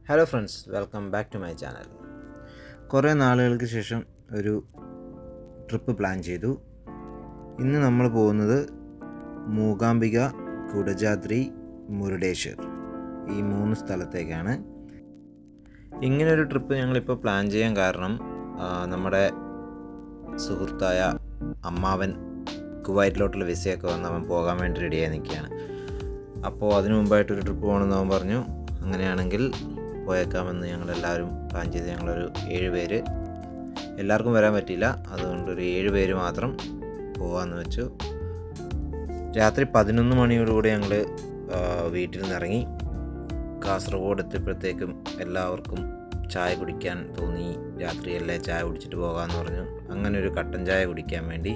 Hello friends, welcome back to my channel. കുറേ നാളുകൾക്ക് ശേഷം ഒരു ട്രിപ്പ് പ്ലാൻ ചെയ്തു. ഇന്ന് നമ്മൾ പോകുന്നത് മൂകാംബിക, കുടജാദ്രി, മുരുഡേശ്വർ ഈ 3 സ്ഥലത്തേക്കാണ്. ഇങ്ങനൊരു ട്രിപ്പ് ഞങ്ങളിപ്പോൾ പ്ലാൻ ചെയ്യാൻ കാരണം നമ്മുടെ സുഹൃത്തായ അമ്മാവൻ കുവൈറ്റിലോട്ടുള്ള വിസയൊക്കെ വന്ന് അവൻ പോകാൻ വേണ്ടി റെഡിയായി നിൽക്കുകയാണ്. അപ്പോൾ അതിനു മുമ്പായിട്ടൊരു ട്രിപ്പ് പോകണമെന്ന് അവൻ പറഞ്ഞു. അങ്ങനെയാണെങ്കിൽ പോയേക്കാമെന്ന് ഞങ്ങളെല്ലാവരും പ്ലാൻ ചെയ്ത് ഞങ്ങളൊരു 7 പേര്, എല്ലാവർക്കും വരാൻ പറ്റിയില്ല, അതുകൊണ്ടൊരു 7 പേര് മാത്രം പോകാമെന്ന് വെച്ചു. രാത്രി 11 മണിയോടുകൂടി ഞങ്ങൾ വീട്ടിൽ നിന്ന് ഇറങ്ങി. കാസർഗോഡ് എത്തിയപ്പോഴത്തേക്കും എല്ലാവർക്കും ചായ കുടിക്കാൻ തോന്നി. രാത്രിയല്ലേ, ചായ കുടിച്ചിട്ട് പോകാമെന്ന് പറഞ്ഞു. അങ്ങനെ ഒരു കട്ടൻ ചായ കുടിക്കാൻ വേണ്ടി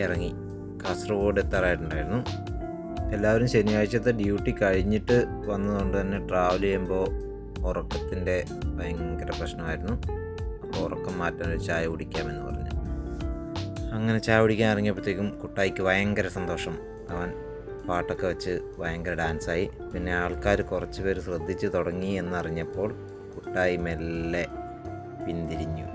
ഇറങ്ങി. കാസർഗോഡ് എത്താറായിട്ടുണ്ടായിരുന്നു. എല്ലാവരും ശനിയാഴ്ചത്തെ ഡ്യൂട്ടി കഴിഞ്ഞിട്ട് വന്നതുകൊണ്ട് തന്നെ ട്രാവൽ ചെയ്യുമ്പോൾ ഉറക്കത്തിൻ്റെ ഭയങ്കര പ്രശ്നമായിരുന്നു. അപ്പോൾ ഉറക്കം മാറ്റാൻ ഒരു ചായ കുടിക്കാമെന്ന് പറഞ്ഞു. അങ്ങനെ ചായ കുടിക്കാൻ ഇറങ്ങിയപ്പോഴത്തേക്കും കുട്ടായിക്ക് ഭയങ്കര സന്തോഷം. അവൻ പാട്ടൊക്കെ വെച്ച് ഭയങ്കര ഡാൻസായി. പിന്നെ ആൾക്കാർ കുറച്ച് പേര് ശ്രദ്ധിച്ച് തുടങ്ങി എന്നറിഞ്ഞപ്പോൾ കുട്ടായി മെല്ലെ പിന്തിരിഞ്ഞു.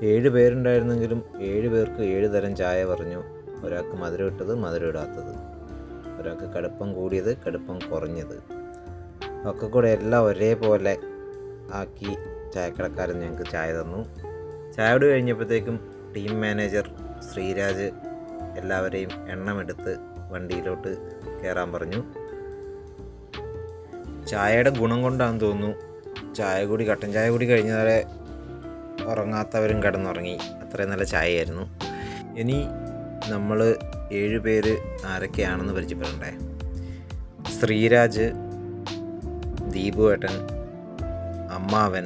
7 പേരുണ്ടായിരുന്നെങ്കിലും 7 പേർക്ക് 7 തരം ചായ പറഞ്ഞു. ഒരാൾക്ക് മധുരം ഇട്ടത്, മധുരം ഇടാത്തത്, ഒരാൾക്ക് കടുപ്പം കൂടിയത്, കടുപ്പം കുറഞ്ഞത്, ഒക്കെ കൂടെ എല്ലാം ഒരേപോലെ ആക്കി ചായക്കടക്കാരൻ ഞങ്ങൾക്ക് ചായ തന്നു. ചായയോട് കഴിഞ്ഞപ്പോഴത്തേക്കും ടീം മാനേജർ ശ്രീരാജ് എല്ലാവരെയും എണ്ണമെടുത്ത് വണ്ടിയിലോട്ട് കയറാൻ പറഞ്ഞു. ചായയുടെ ഗുണം കൊണ്ടാണെന്ന് തോന്നുന്നു, കട്ടൻ ചായ കൂടി കഴിഞ്ഞാലേ ഉറങ്ങാത്തവരും കിടന്നുറങ്ങി. അത്രയും നല്ല ചായയായിരുന്നു. ഇനി നമ്മൾ 7 പേര് ആരൊക്കെയാണെന്ന് പരിചയപ്പെടണ്ടേ. ശ്രീരാജ്, ദീപു ഏട്ടൻ, അമ്മാവൻ,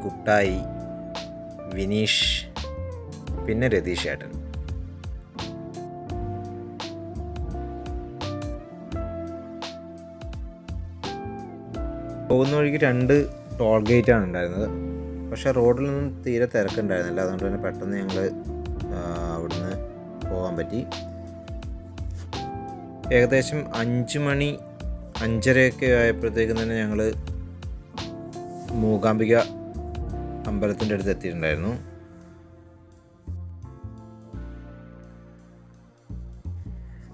കുട്ടായി, വിനീഷ്, പിന്നെ രതീഷ് ഏട്ടൻ. പോകുന്ന വഴിക്ക് 2 ടോൾ ഗേറ്റാണ് ഉണ്ടായിരുന്നത്. പക്ഷേ റോഡിലൊന്നും തീരെ തിരക്കുണ്ടായിരുന്നില്ല. അതുകൊണ്ട് തന്നെ പെട്ടെന്ന് ഞങ്ങൾ അവിടുന്ന് പോകാൻ പറ്റി. ഏകദേശം 5 മണി 5:30 ആയപ്പോഴത്തേക്കും തന്നെ ഞങ്ങൾ മൂകാംബിക അമ്പലത്തിൻ്റെ അടുത്ത് എത്തിയിട്ടുണ്ടായിരുന്നു.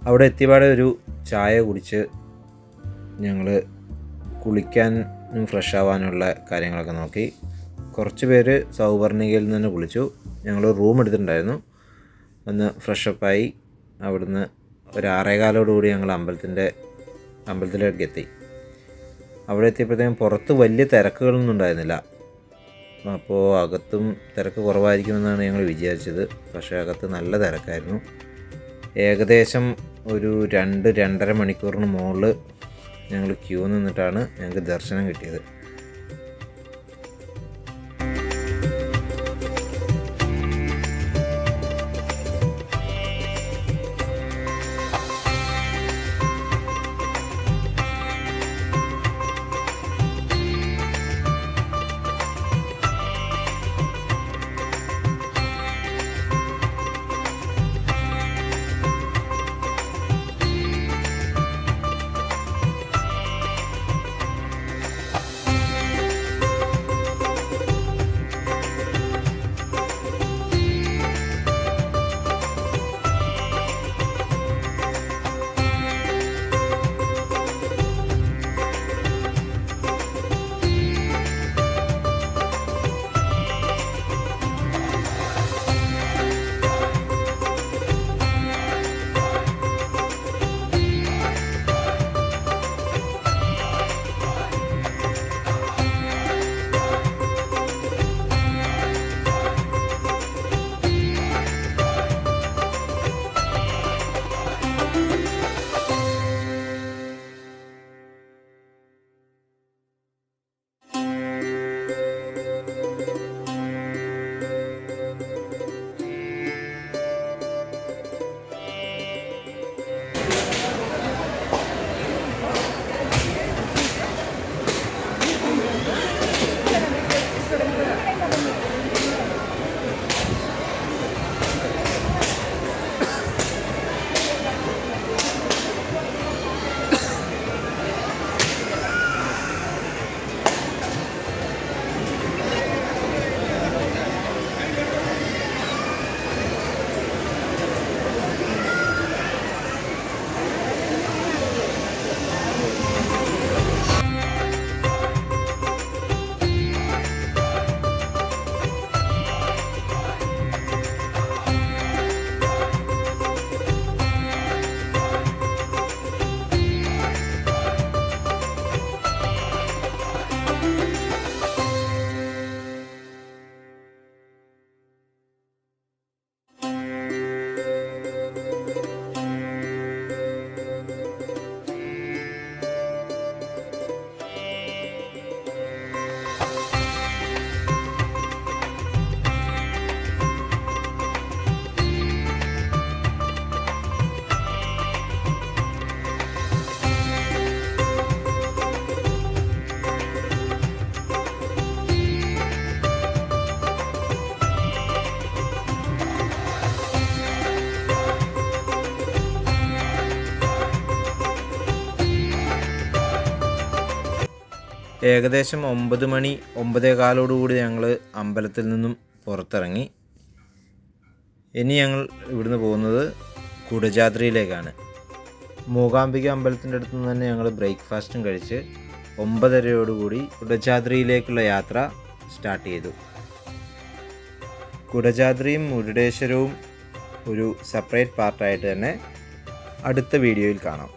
അവിടെ എത്തിയപാടെ ഒരു ചായ കുടിച്ച് ഞങ്ങൾ കുളിക്കാനും ഫ്രഷ് ആവാനുള്ള കാര്യങ്ങളൊക്കെ നോക്കി. കുറച്ച് പേര് സൗവർണികയിൽ നിന്ന് കുളിച്ചു. ഞങ്ങൾ റൂം എടുത്തിട്ടുണ്ടായിരുന്നു. ഒന്ന് ഫ്രഷപ്പായി അവിടുന്ന് ഒരു 6:15 ഞങ്ങൾ അമ്പലത്തിലേക്ക് എത്തി. അവിടെ എത്തിയപ്പോഴത്തേക്കും പുറത്ത് വലിയ തിരക്കുകളൊന്നും ഉണ്ടായിരുന്നില്ല. അപ്പോൾ അകത്തും തിരക്ക് കുറവായിരിക്കുമെന്നാണ് ഞങ്ങൾ വിചാരിച്ചത്. പക്ഷേ അകത്ത് നല്ല തിരക്കായിരുന്നു. ഏകദേശം ഒരു 2-2.5 മണിക്കൂറിന് മുകളിൽ ഞങ്ങൾ ക്യൂ നിന്നിട്ടാണ് ഞങ്ങൾക്ക് ദർശനം കിട്ടിയത്. ഏകദേശം 9 മണി 9:15 ഞങ്ങൾ അമ്പലത്തിൽ നിന്നും പുറത്തിറങ്ങി. ഇനി ഞങ്ങൾ ഇവിടുന്ന് പോകുന്നത് കുടജാദ്രിയിലേക്കാണ്. മൂകാംബിക അമ്പലത്തിൻ്റെ അടുത്ത് നിന്ന് തന്നെ ഞങ്ങൾ ബ്രേക്ക്ഫാസ്റ്റും കഴിച്ച് 9:30 കുടജാദ്രിയിലേക്കുള്ള യാത്ര സ്റ്റാർട്ട് ചെയ്തു. കുടജാദ്രിയും മുരുടേശ്വരവും ഒരു സെപ്പറേറ്റ് പാർട്ടായിട്ട് തന്നെ അടുത്ത വീഡിയോയിൽ കാണാം.